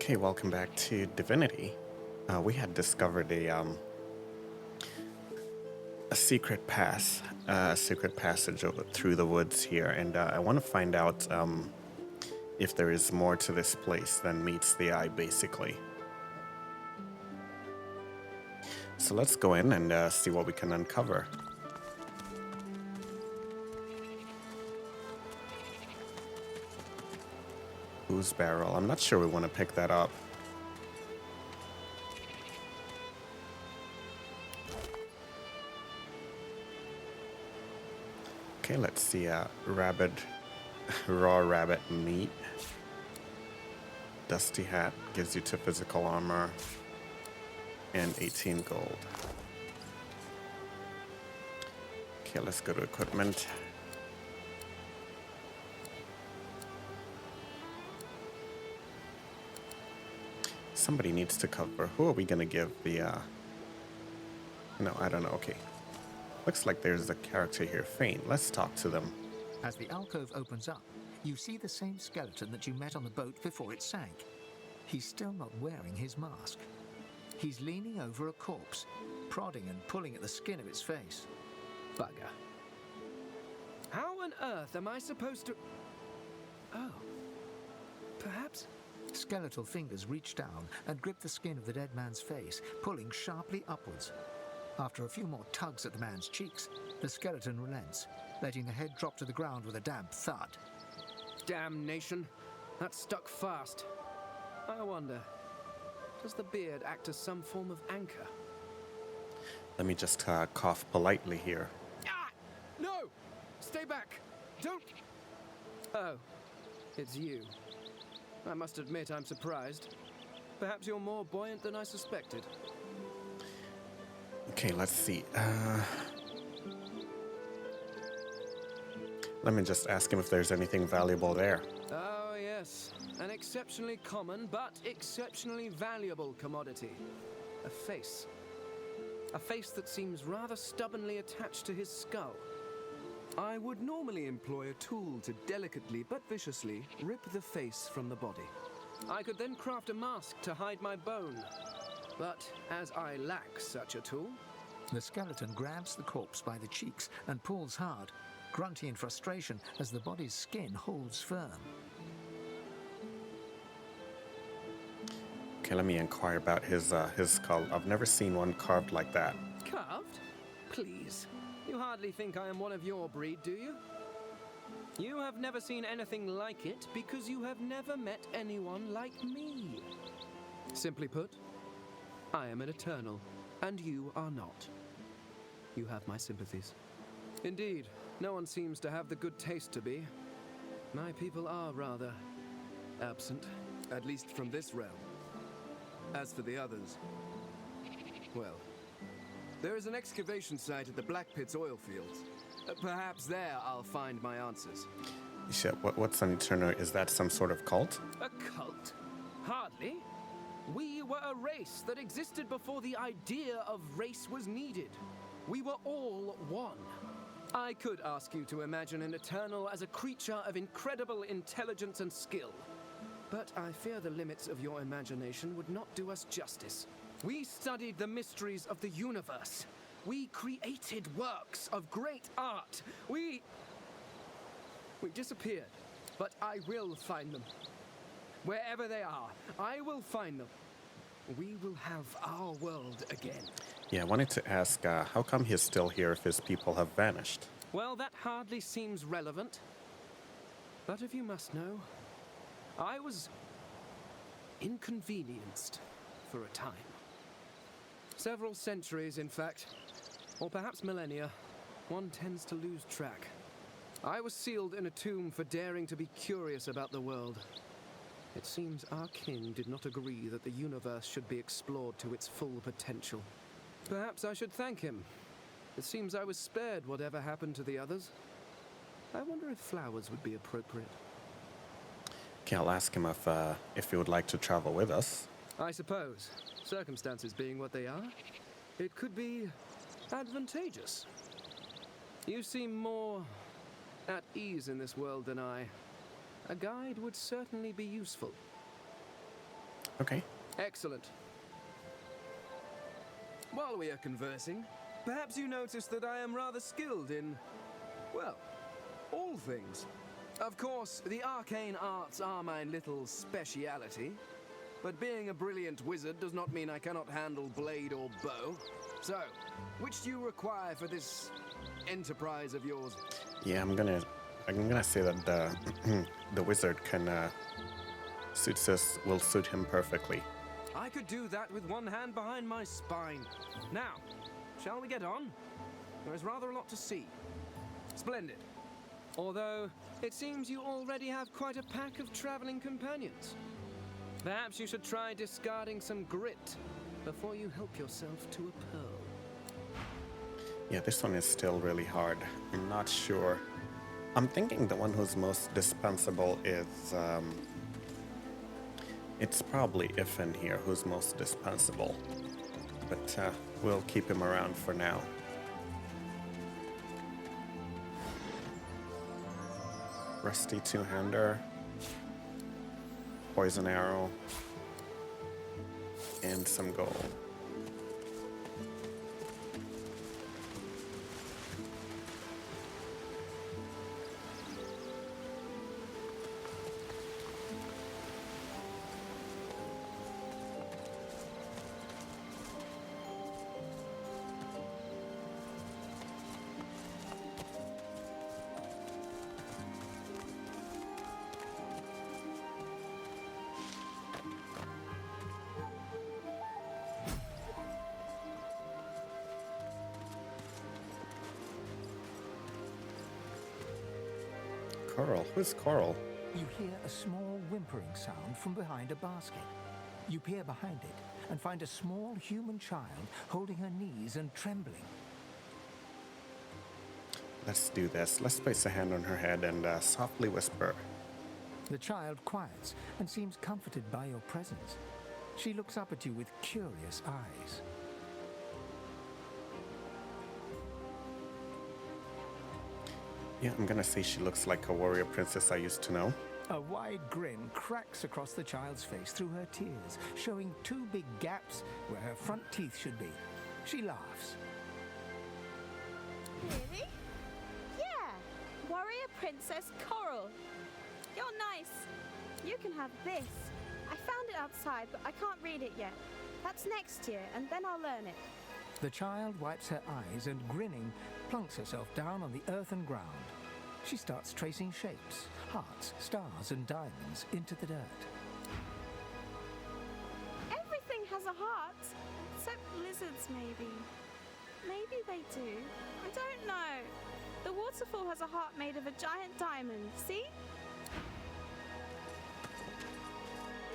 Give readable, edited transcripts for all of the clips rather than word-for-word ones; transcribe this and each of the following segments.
Okay, welcome back to Divinity. We had discovered a secret pass, a secret passage through the woods here, and I want to find out if there is more to this place than meets the eye, basically. So let's go in and see what we can uncover. Booze barrel. I'm not sure we want to pick that up. Okay, let's see. Rabbit, raw rabbit meat. Dusty hat gives you 2 physical armor and 18 gold. Okay, let's go to equipment. Somebody needs to cover. Who are we gonna give the, No, I don't know. Okay. Looks like there's a character here, Fane. Let's talk to them. As the alcove opens up, you see the same skeleton that you met on the boat before it sank. He's still not wearing his mask. He's leaning over a corpse, prodding and pulling at the skin of its face. Bugger. How on earth am I supposed to... Oh. Perhaps... Skeletal fingers reach down and grip the skin of the dead man's face, pulling sharply upwards. After a few more tugs at the man's cheeks, the skeleton relents, letting the head drop to the ground with a damp thud. Damnation. That stuck fast. I wonder, does the beard act as some form of anchor? Let me just cough politely here. Ah! No! Stay back! Don't... Oh, it's you. I must admit I'm surprised. Perhaps you're more buoyant than I suspected. Okay, let's see. Let me just ask him if there's anything valuable there. Oh, yes. An exceptionally common, but exceptionally valuable commodity. A face. A face that seems rather stubbornly attached to his skull. I would normally employ a tool to delicately but viciously rip the face from the body. I could then craft a mask to hide my bone. But as I lack such a tool... The skeleton grabs the corpse by the cheeks and pulls hard, grunting in frustration as the body's skin holds firm. Okay, let me inquire about his skull. I've never seen one carved like that. Carved? Please. You hardly think I am one of your breed, do you? You have never seen anything like it because you have never met anyone like me. Simply put, I am an eternal, and you are not. You have my sympathies. Indeed, no one seems to have the good taste to be. My people are rather absent, at least from this realm. As for the others, well, there is an excavation site at the Black Pit's oil fields. Perhaps there I'll find my answers. You said, what's an eternal? Is that some sort of cult? A cult? Hardly. We were a race that existed before the idea of race was needed. We were all one. I could ask you to imagine an Eternal as a creature of incredible intelligence and skill. But I fear the limits of your imagination would not do us justice. We studied the mysteries of the universe. We created works of great art. We disappeared, but I will find them. Wherever they are, I will find them. We will have our world again. Yeah, I wanted to ask, how come he's still here if his people have vanished? Well, that hardly seems relevant. But if you must know, I was inconvenienced for a time. Several centuries, in fact. Or perhaps millennia. One tends to lose track. I was sealed in a tomb for daring to be curious about the world. It seems our king did not agree that the universe should be explored to its full potential. Perhaps I should thank him. It seems I was spared whatever happened to the others. I wonder if flowers would be appropriate. Okay, I'll ask him if he would like to travel with us. I suppose, circumstances being what they are, it could be advantageous. You seem more at ease in this world than I. A guide would certainly be useful. Okay. Excellent. While we are conversing, perhaps you notice that I am rather skilled in, well, all things. Of course, the arcane arts are my little speciality, but being a brilliant wizard does not mean I cannot handle blade or bow. So, which do you require for this enterprise of yours? Yeah, I'm gonna say that the the wizard can will suit him perfectly. I could do that with one hand behind my spine. Now, shall we get on? There is rather a lot to see. Splendid. Although, it seems you already have quite a pack of traveling companions. Perhaps you should try discarding some grit before you help yourself to a pearl. Yeah, this one is still really hard. I'm not sure. I'm thinking the one who's most dispensable is it's probably Iffen here who's most dispensable, but we'll keep him around for now. Rusty two-hander, poison arrow, and some gold. Coral? Who's Coral? You hear a small whimpering sound from behind a basket. You peer behind it and find a small human child holding her knees and trembling. Let's do this. Let's place a hand on her head and softly whisper. The child quiets and seems comforted by your presence. She looks up at you with curious eyes. Yeah, I'm gonna say she looks like a warrior princess I used to know. A wide grin cracks across the child's face through her tears, showing two big gaps where her front teeth should be. She laughs. Really? Yeah, Warrior Princess Coral. You're nice. You can have this. I found it outside, but I can't read it yet. That's next year, and then I'll learn it. The child wipes her eyes and, grinning, plunks herself down on the earthen ground. She starts tracing shapes, hearts, stars, and diamonds into the dirt. Everything has a heart, except lizards, maybe. Maybe they do. I don't know. The waterfall has a heart made of a giant diamond, see?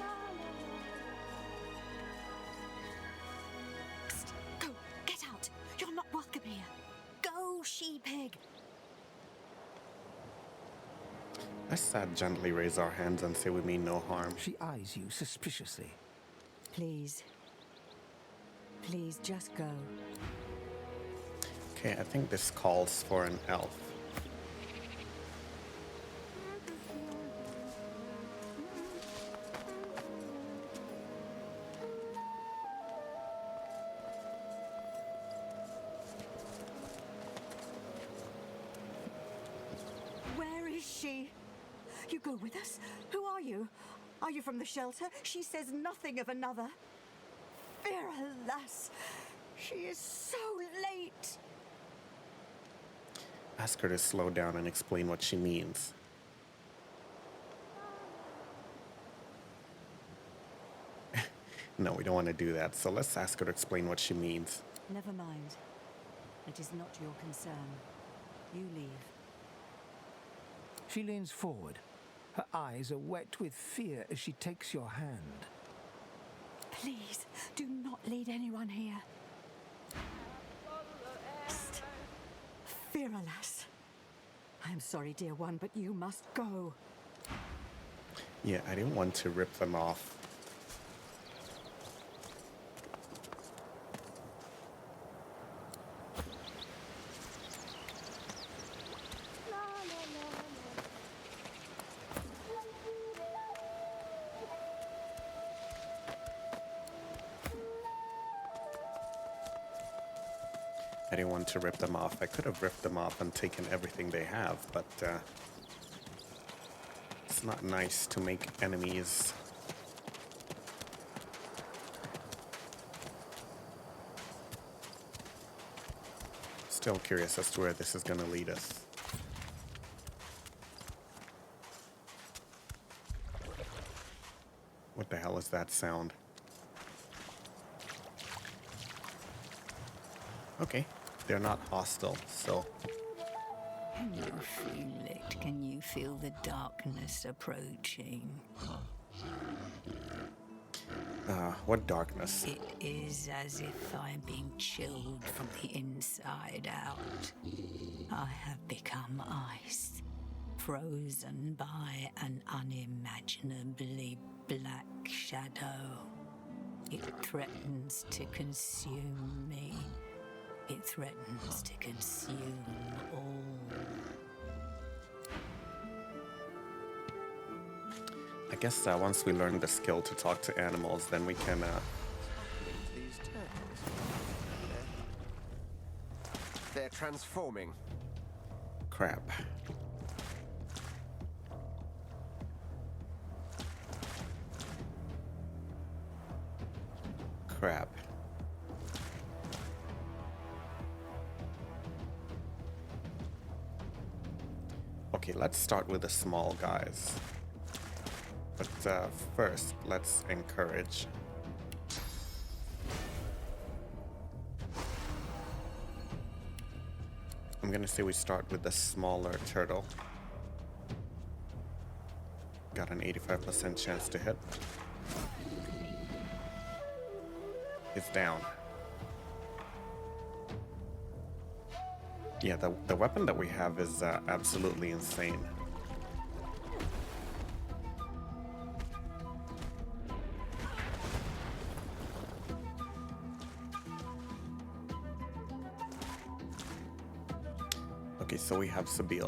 La, la, la. Psst, go, get out. You're not welcome here. Go, she-pig. Let's gently raise our hands and say we mean no harm. She eyes you suspiciously. Please. Please, just go. Okay, I think this calls for an elf. Where is she? You go with us? Who are you? Are you from the shelter? She says nothing of another. Fear, alas, she is so late. Ask her to slow down and explain what she means. No, we don't want to do that, so let's ask her to explain what she means. Never mind. It is not your concern. You leave. She leans forward. Her eyes are wet with fear as she takes your hand. Please, do not lead anyone here. Psst. Fear, alas. I am sorry, dear one, but you must go. Yeah, I didn't want to rip them off. didn't want to rip them off. I could have ripped them off and taken everything they have, but it's not nice to make enemies. Still curious as to where this is going to lead us. What the hell is that sound? Okay, they're not hostile, so... Can you feel it? Can you feel the darkness approaching? What darkness? It is as if I'm being chilled from the inside out. I have become ice, frozen by an unimaginably black shadow. It threatens to consume me. It threatens to consume all. I guess once we learn the skill to talk to animals, then we can... These turtles. They're transforming. Crap. Crap. Okay, let's start with the small guys. But first, let's encourage. I'm gonna say we start with the smaller turtle. Got an 85% chance to hit. It's down. Yeah, the weapon that we have is absolutely insane. Okay, so we have Sabine.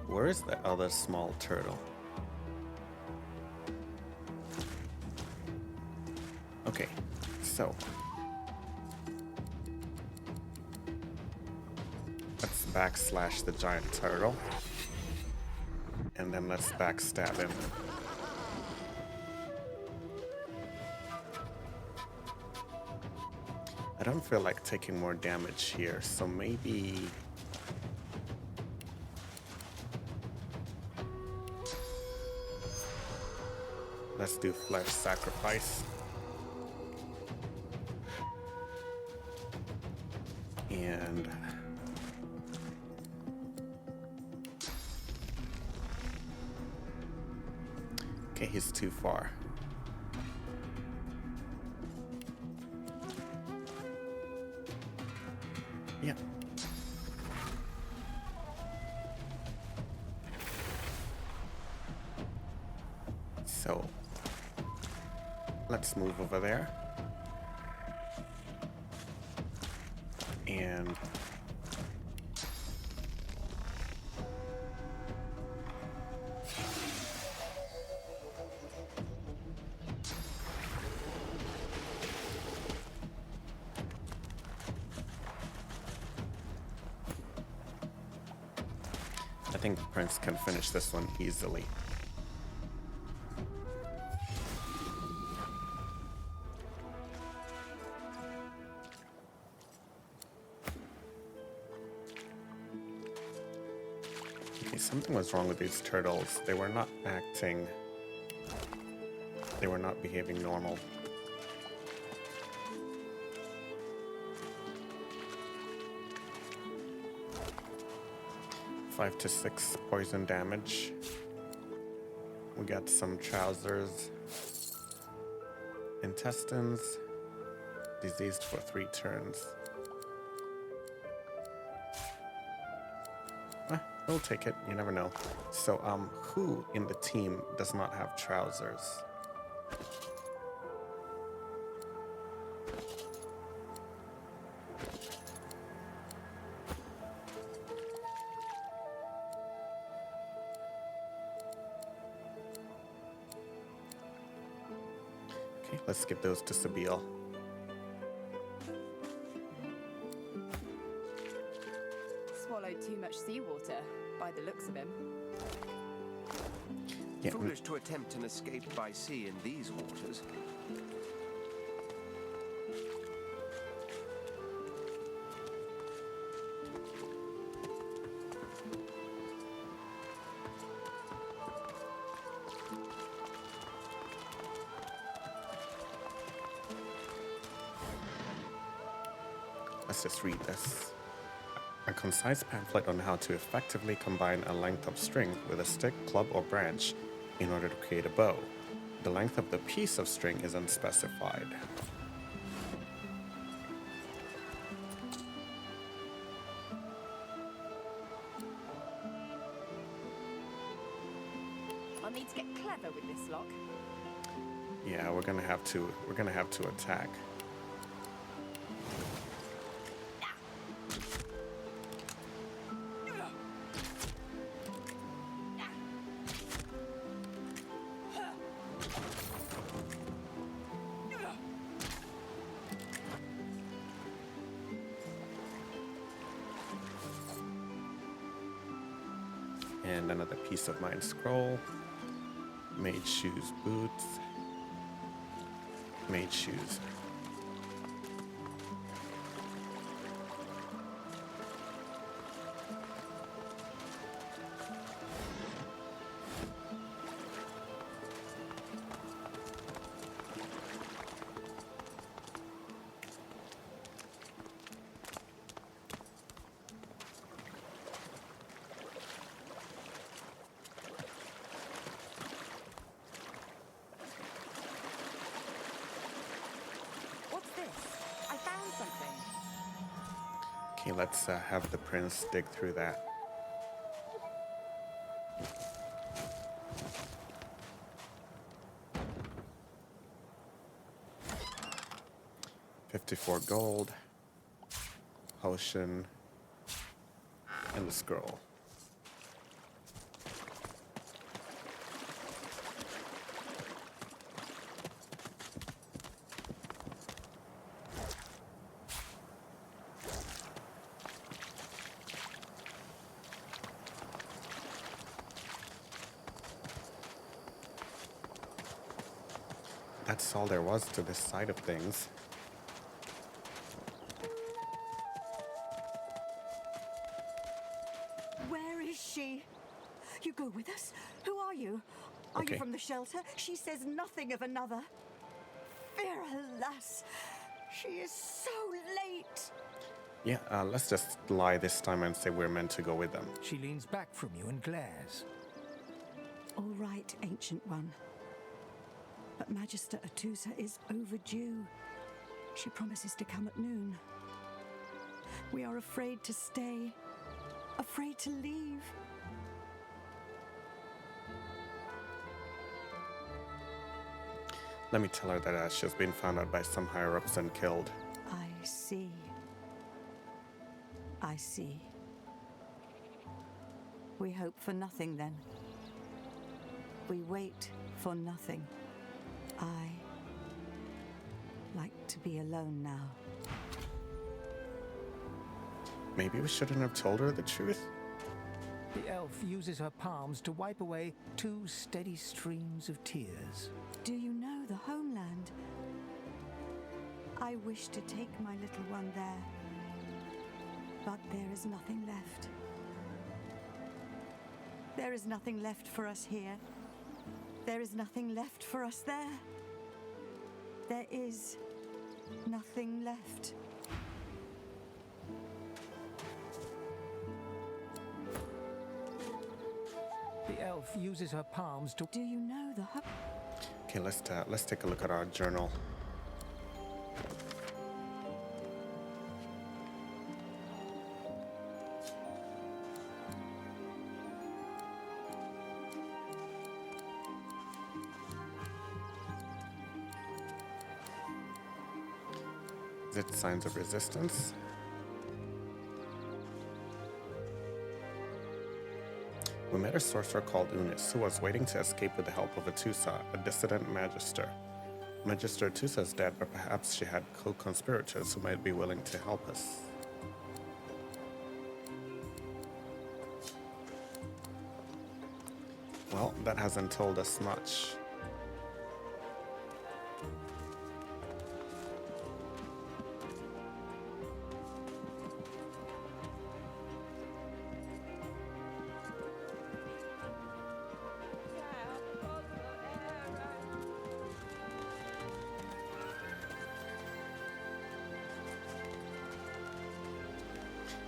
Where is the other small turtle? Okay, so let's backslash the giant turtle, and then let's backstab him. I don't feel like taking more damage here, so maybe... let's do flesh sacrifice. And... okay, he's too far. Yeah. So, let's move over there. And I think Prince can finish this one easily. Something was wrong with these turtles. They were not acting... they were not behaving normal. Five to 6 poison damage. We got some trousers. Intestines. Diseased for 3 turns. We'll take it, you never know. So, who in the team does not have trousers? Okay, let's give those to Sabine. Yeah, Foolish to attempt an escape by sea in these waters. let's just read this. A concise pamphlet on how to effectively combine a length of string with a stick, club, or branch in order to create a bow. The length of the piece of string is unspecified. I'll need to get clever with this lock. Yeah, we're gonna have to attack. And another piece of mind scroll. Mage shoes, boots. Mage shoes. What's this? I found something. Okay, let's have the prince dig through that. $54 gold, potion, and the scroll. That's all there was to this side of things. Where is she? You go with us? Who are you? Are Okay. you from the shelter? She says nothing of another. Fear, alas, she is so late. Yeah, let's just lie this time and say we're meant to go with them. She leans back from you and glares. All right, Ancient One. But Magister Atusa is overdue. She promises to come at noon. We are afraid to stay, afraid to leave. Let me tell her that she's been found out by some higher-ups and killed. I see. I see. We hope for nothing then. We wait for nothing. I like to be alone now. Maybe we shouldn't have told her the truth? The elf uses her palms to wipe away 2 steady streams of tears. Do you know the homeland? I wish to take my little one there, but there is nothing left. There is nothing left for us here. There is nothing left for us there. There is nothing left. The elf uses her palms to... Do you know the Okay, let's take a look at our journal. Is it signs of resistance? We met a sorcerer called Unis, who was waiting to escape with the help of Atusa, a dissident magister. Magister Atusa is dead, but perhaps she had co-conspirators who might be willing to help us. Well, that hasn't told us much.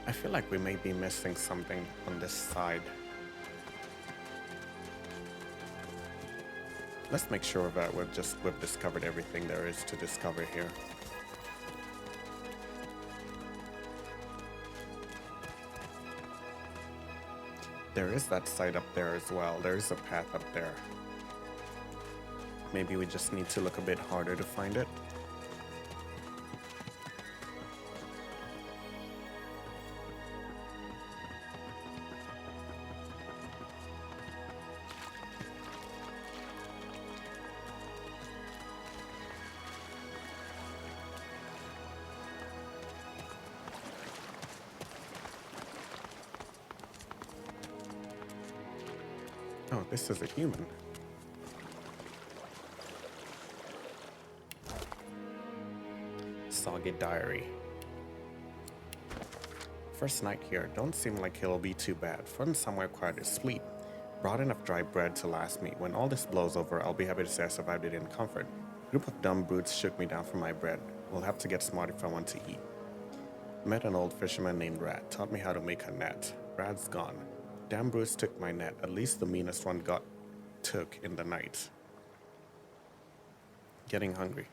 I feel like we may be missing something on this side. Let's make sure that we've discovered everything there is to discover here. There is that side up there as well. There is a path up there. Maybe we just need to look a bit harder to find it. Oh, this is a human. Soggy diary. First night here, don't seem like it'll be too bad. Fun somewhere quiet to sleep. Brought enough dry bread to last me. When all this blows over, I'll be happy to say I survived it in comfort. A group of dumb brutes shook me down for my bread. We'll have to get smart if I want to eat. Met an old fisherman named Rad. Taught me how to make a net. Rad's gone. Damn brutes took my net. At least the meanest one took in the night. Getting hungry.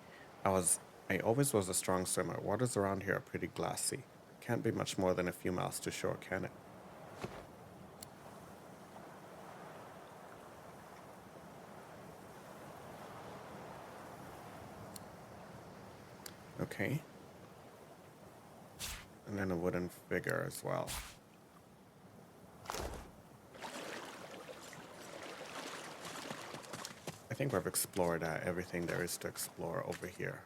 I always was a strong swimmer. Waters around here are pretty glassy. Can't be much more than a few miles to shore, can it? Okay. And then a wooden figure as well. I think we've explored everything there is to explore over here.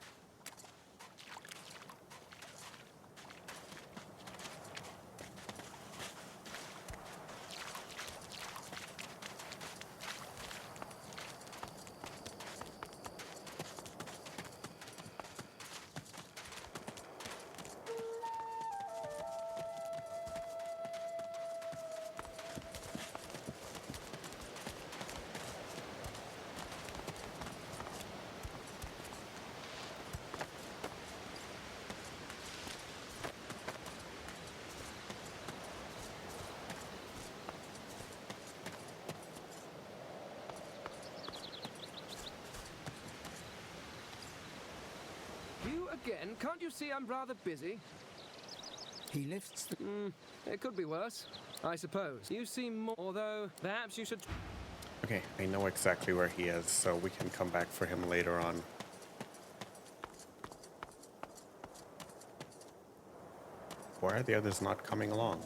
Again, can't you see I'm rather busy? He lifts the... It could be worse, I suppose. You seem more... Although, perhaps you should... Okay, I know exactly where he is, so we can come back for him later on. Why are the others not coming along?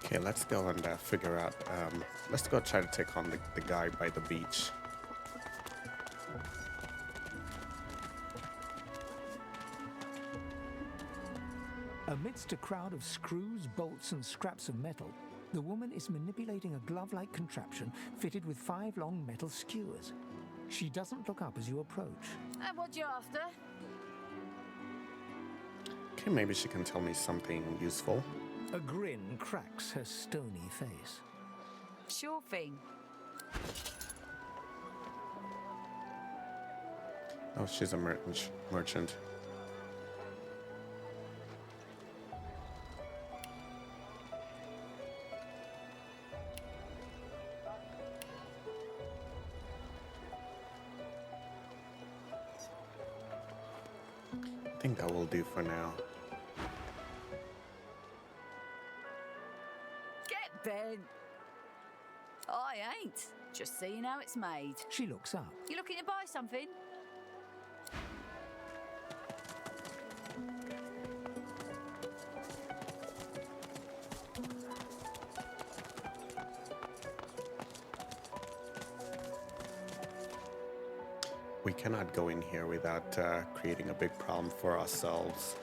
Okay, let's go and figure out, let's go try to take on the guy by the beach. Amidst a crowd of screws, bolts, and scraps of metal, the woman is manipulating a glove-like contraption fitted with 5 long metal skewers. She doesn't look up as you approach. And what you after? Okay, maybe she can tell me something useful. A grin cracks her stony face. Sure thing. Oh, she's a merchant. I think that will do for now. Get bent. I ain't. Just seeing how it's made. She looks up. You looking to buy something? We cannot go in here without creating a big problem for ourselves.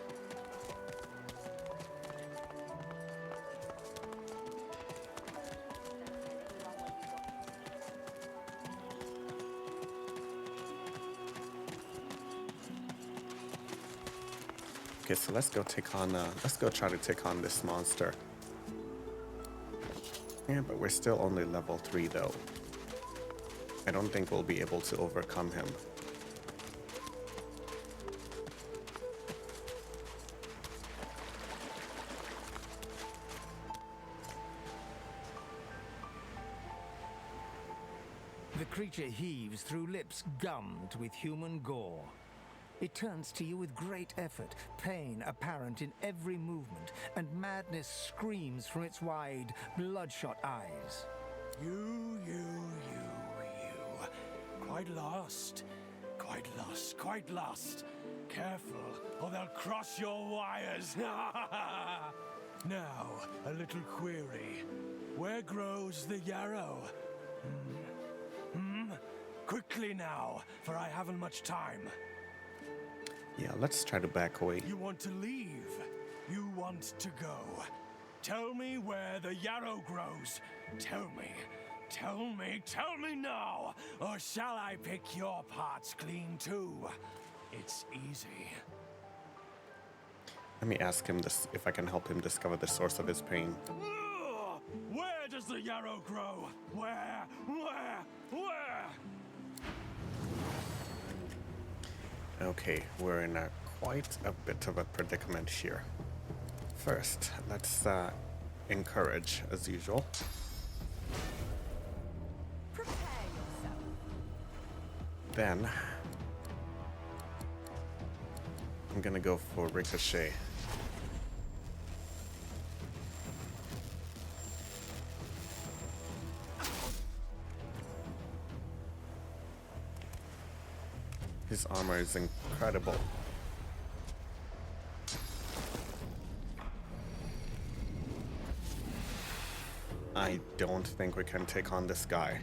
Okay, so let's go try to take on this monster. Yeah, but we're still only level 3 though. I don't think we'll be able to overcome him. The creature heaves through lips gummed with human gore. It turns to you with great effort, pain apparent in every movement, and madness screams from its wide, bloodshot eyes. You. Quite lost. Careful, or they'll cross your wires. Now, a little query. Where grows the yarrow? Quickly now, for I haven't much time. Yeah, let's try to back away. You want to leave? You want to go? Tell me where the yarrow grows. Tell me now, or shall I pick your parts clean too? It's easy. Let me ask him this, if I can help him discover the source of his pain. Where does the yarrow grow? Where? Okay, we're in quite a bit of a predicament here. First, let's encourage as usual. Prepare yourself. Then I'm gonna go for Ricochet. His armor is incredible. I don't think we can take on this guy.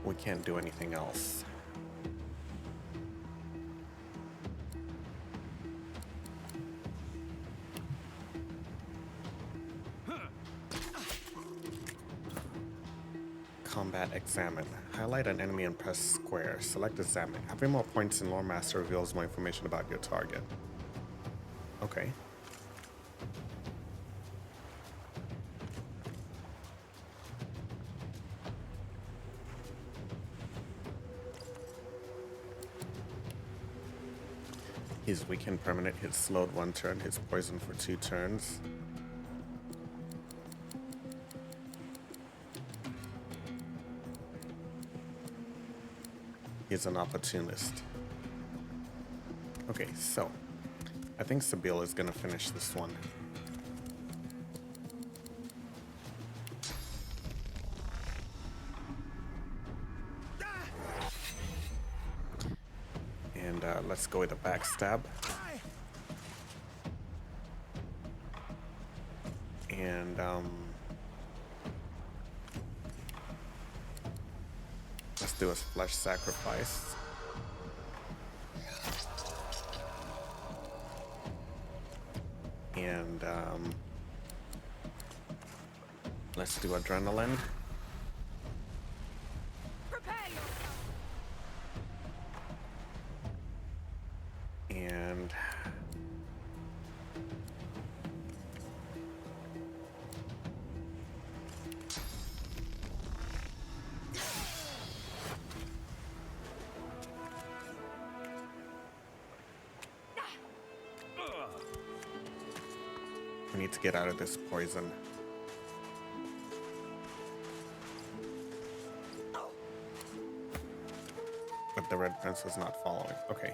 We can't do anything else. Combat examine. Highlight an enemy and press square. Select examine. Having more points in Lore Master reveals more information about your target. Okay. His weakened permanent hits slowed 1 turn, his poison for 2 turns. He's an opportunist. Okay, so I think Sabille is gonna finish this one. let's go with a backstab. And let's do a flesh sacrifice. And let's do adrenaline. Prepare yourself. And we need to get out of this poison. But the Red Prince is not following. Okay.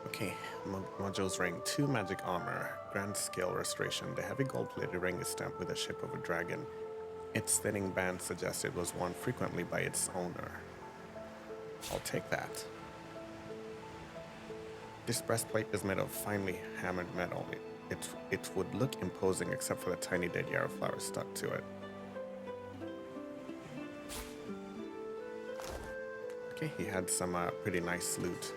Okay, Mojo's ring. 2 magic armor. Grand scale restoration. The heavy gold-plated ring is stamped with the shape of a dragon. Its thinning band suggests it was worn frequently by its owner. I'll take that. This breastplate is made of finely hammered metal. It would look imposing except for the tiny dead yarrow flowers stuck to it. Okay, he had some pretty nice loot.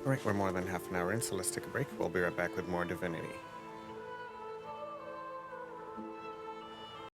Alright, we're more than half an hour in, so let's take a break. We'll be right back with more Divinity.